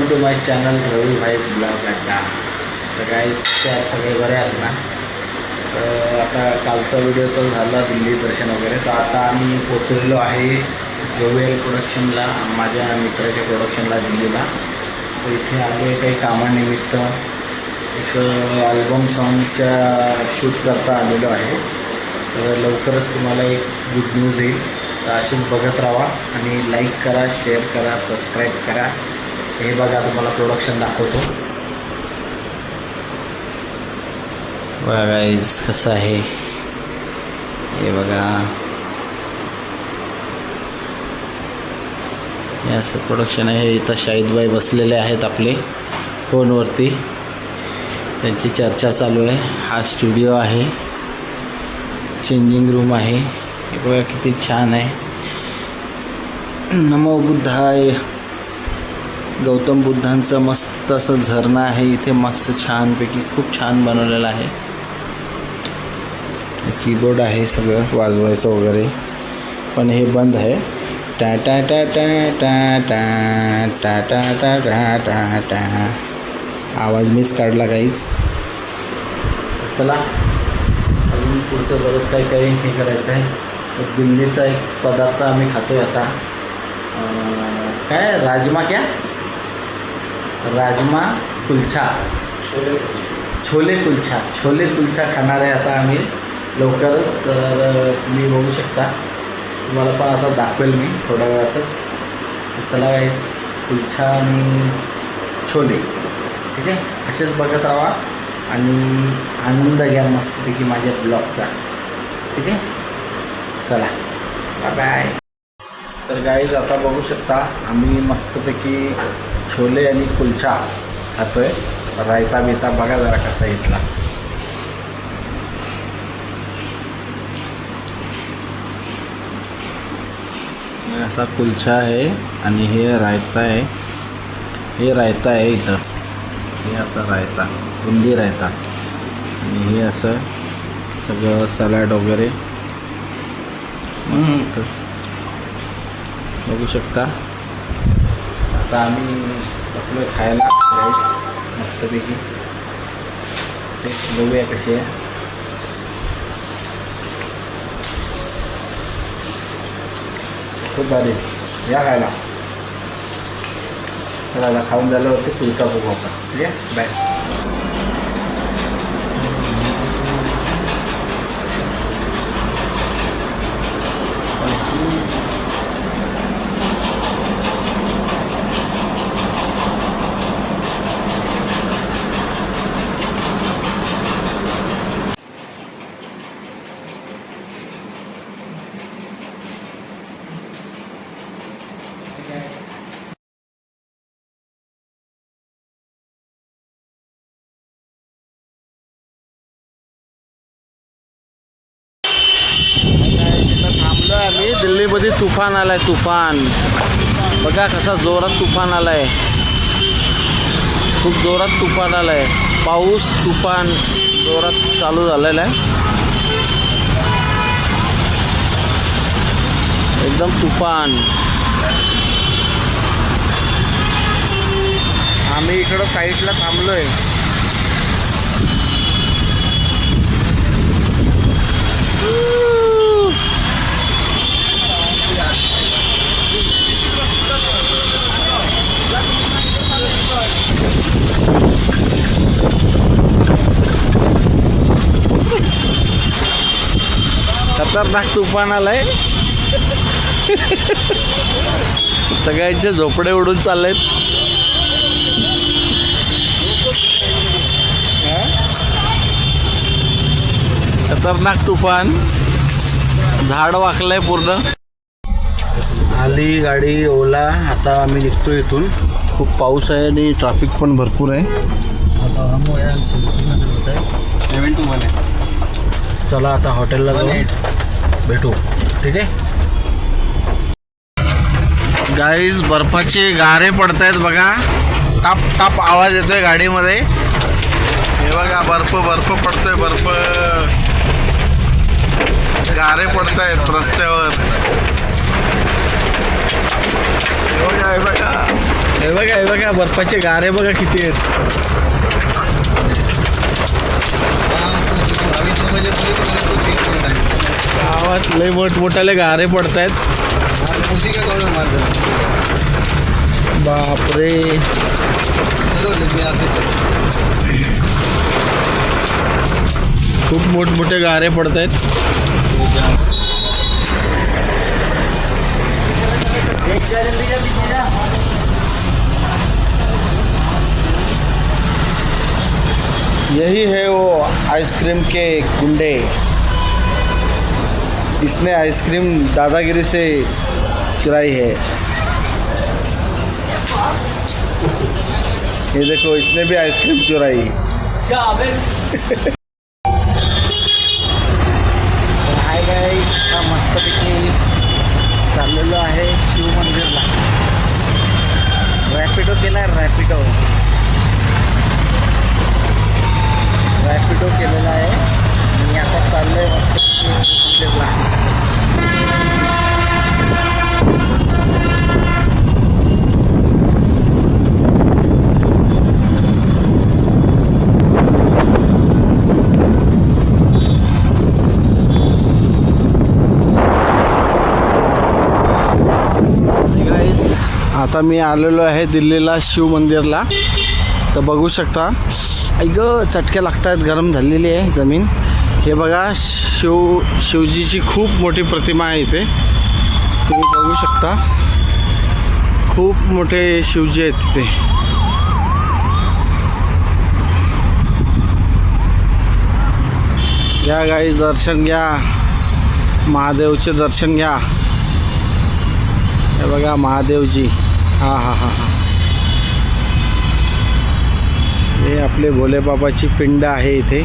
To my channel रवी भाई blog अड्डा. तर गाईस त्यात सगळे बरे आहेत ना. तर आता कालचा व्हिडिओ तर झाला दिल्ली दर्शन वगैरे. तर आता आम्ही पोचलेलो आहे जोवेल प्रोडक्शनला, माझ्या मित्राच्या प्रोडक्शनला दिल्लीला. तर इथे आले काही कामानिमित्त एक अल्बम सॉन्गच्या शूट करता आलेलो आहे. तर लवकरच तुम्हाला एक गुड न्यूज येईल. तर अशीच बघत राहा आणि लाईक करा, शेअर करा, सबस्क्राईब करा. हे बघा तुम्हाला प्रोडक्शन दाखवतो. बघा गाईज कसं आहे हे बघा. हे असं प्रोडक्शन आहे. इथं शाहिदबाई बसलेले आहेत आपले फोनवरती, त्यांची चर्चा चालू आहे. हा स्टुडिओ आहे, चेंजिंग रूम आहे. हे बघा किती छान आहे. नमो बुद्धाय. गौतम बुद्धांचं मस्त असं झरणा आहे इथे, मस्त छानपैकी खूप छान बनवलेलं आहे. कीबोर्ड आहे सगळं वाजवायचं वगैरे, पण हे बंद आहे. टा टा टा टा टा टा टा टा टा टा टा. आवाज मीच काढला काहीच. चला अजून पुढचं बरंच काही हे करायचं आहे. दिल्लीचा एक पदार्थ आम्ही खातो आहे आता. काय राजमा, क्या राजमा कुलछा, छोले कुलछा खाणार आहे आता आम्ही लवकरच. तर तुम्ही बघू शकता, तुम्हाला पण आता दाखवेल मी थोड्या वेळातच. चला गाईस, कुलछा आणि छोले, ठीक आहे. असेच बघत राहा आणि आनंद घ्या मस्तपैकी माझ्या ब्लॉगचा, ठीक आहे. चला बाय बाय. तर गाईज आता बघू शकता आम्ही मस्तपैकी छोले आणि कुलछा खातोय. रायता बिता बघा जरा कसा इथला. असा कुलछा आहे आणि हे रायता आहे. हे रायता आहे इथं. हे असं रायता, बुंदी रायता, आणि हे असं सगळं सलाड वगैरे मस्त बघू शकता. आता आम्ही बसलो खायला राईस मस्तपैकी. टेस्ट बघूया कशी आहे. खूप भारी, या खायला. चला खाऊन झाल्यावरती पुढचा बघू आपण, ठीक आहे. बाय. थांबलो आम्ही. दिल्लीमध्ये तुफान आलाय, तुफान. बघा कसा जोरात तुफान आलाय, खूप जोरात तुफान आलाय. पाऊस तुफान जोरात चालू झालेला आहे, एकदम तुफान. आम्ही इकडं साईडला थांबलोय. खतरनाक तुफान आलाय. सगळ्यांचे झोपडे उडून चाललेत. खतरनाक तुफान. झाड वाकलंय पूर्ण. आली गाडी ओला. आता आम्ही निघतो इथून. खूप पाऊस आहे आणि ट्रॅफिक पण भरपूर आहे. चला आता हॉटेलला जाऊन भेटू, ठीक आहे. गाईज बर्फाचे गारे पडत आहेत बघा. टाप टाप आवाज येतोय गाडीमध्ये. हे बघा बर्फ पडतोय. गारे पडत आहेत रस्त्यावर. हे बघा हे बघा बर्फाचे गारे बघा किती आहेत. गावात लय मोठमोठाले गारे पडत आहेत. बापरे, खूप मोठमोठे गारे पडत आहेत. यही है वो आइसक्रीम के गुंडे. इसने आइसक्रीम दादागिरी से चुराई है. ये देखो, इसने भी आइसक्रीम चुराई. हाय गाइस, आता मस्तपैकी चाललेलो आहे शिव मंदिरला. रॅपिडो केला आहे, रॅपिडो केलेला आहे. मी आता चाललोय मस्त मंदिरला. आता मी आलेलो आहे दिल्लीला शिव मंदिरला. तर बघू शकता, ऐक चटके लागत आहेत, गरम झालेली आहे जमीन. हे बघा, शिवजीची खूप मोठी प्रतिमा आहे इथे. तुम्ही बघू शकता, खूप मोठे शिवजी आहेत तिथे. घ्या गाईस, दर्शन घ्या, महादेवचे दर्शन घ्या. हे बघा महादेवजी. हा हा हा हा, हे आपले भोले बाबाची पिंड आहे इथे.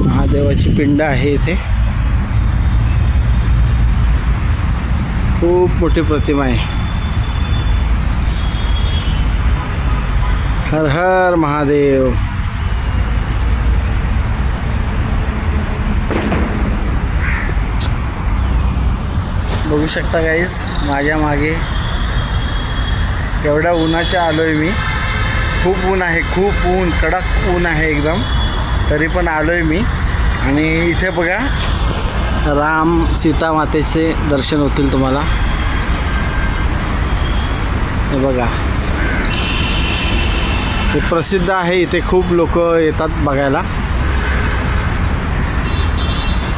महादेवाची पिंड आहे इथे. खूप मोठी प्रतिमा आहे. हर हर महादेव. बघू शकता गाईस, माझ्या मागे एवढ्या उन्हाच्या आलोय मी. खूप ऊन आहे, खूप ऊन, कडक ऊन आहे एकदम. तरी पण आलोय मी. आणि इथे बघा, राम सीता मातेचे दर्शन होतील तुम्हाला. हे बघा, हे प्रसिद्ध आहे इथे. खूप लोक येतात बघायला.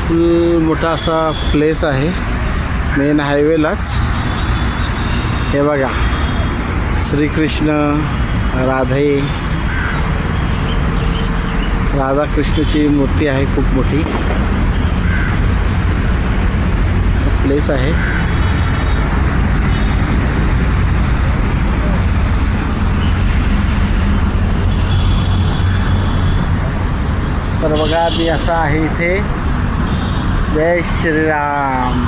फुल मोठा असा प्लेस आहे मेन हायवेलाच. हे बघा, श्रीकृष्ण, राधाकृष्णाची मूर्ती आहे खूप मोठी. प्लेस आहे. तर बघा, मी असा आहे इथे. जय श्रीराम.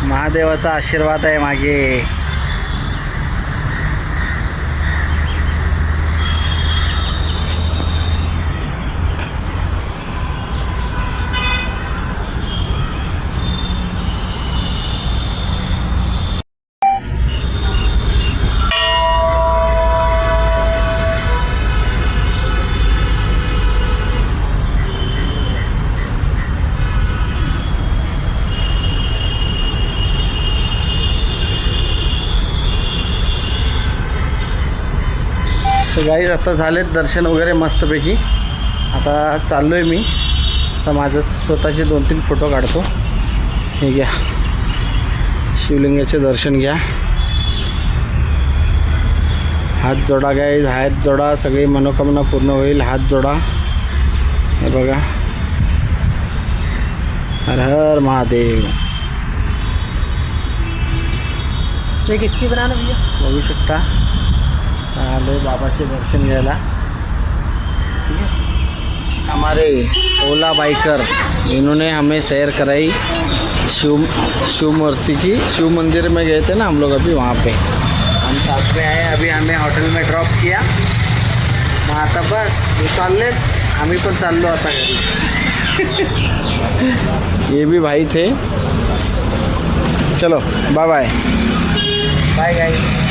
महादेवाचा आशीर्वाद आहे मागे. तर गाईज, आता झालेत दर्शन वगैरे मस्तपैकी. आता चाललो आहे मी. तर माझं स्वतःचे 2-3 फोटो काढतो. हे घ्या, शिवलिंगाचे दर्शन घ्या. हात जोडा गाईज, हात जोडा. सगळी मनोकामना पूर्ण होईल. हात जोडा. हे बघा, हर हर महादेव. ये किसकी बनाना भैया? बघू शकता, आलो बाबाचे दर्शन घ्यायला. ठीक आहे. हमारे ओला बाइकर इन्होंने हमें सैर कराई शिव मूर्ति की। शिव मंदिर में गए थे ना हम लोग अभी, वहाँ पे हम साथ में आए। अभी हमें होटल में ड्रॉप किया, मग आता बस हे चालले, आम्ही पण चाललो आता घरी। ये भी भाई थे। चलो बाय बाय बाय गाइस।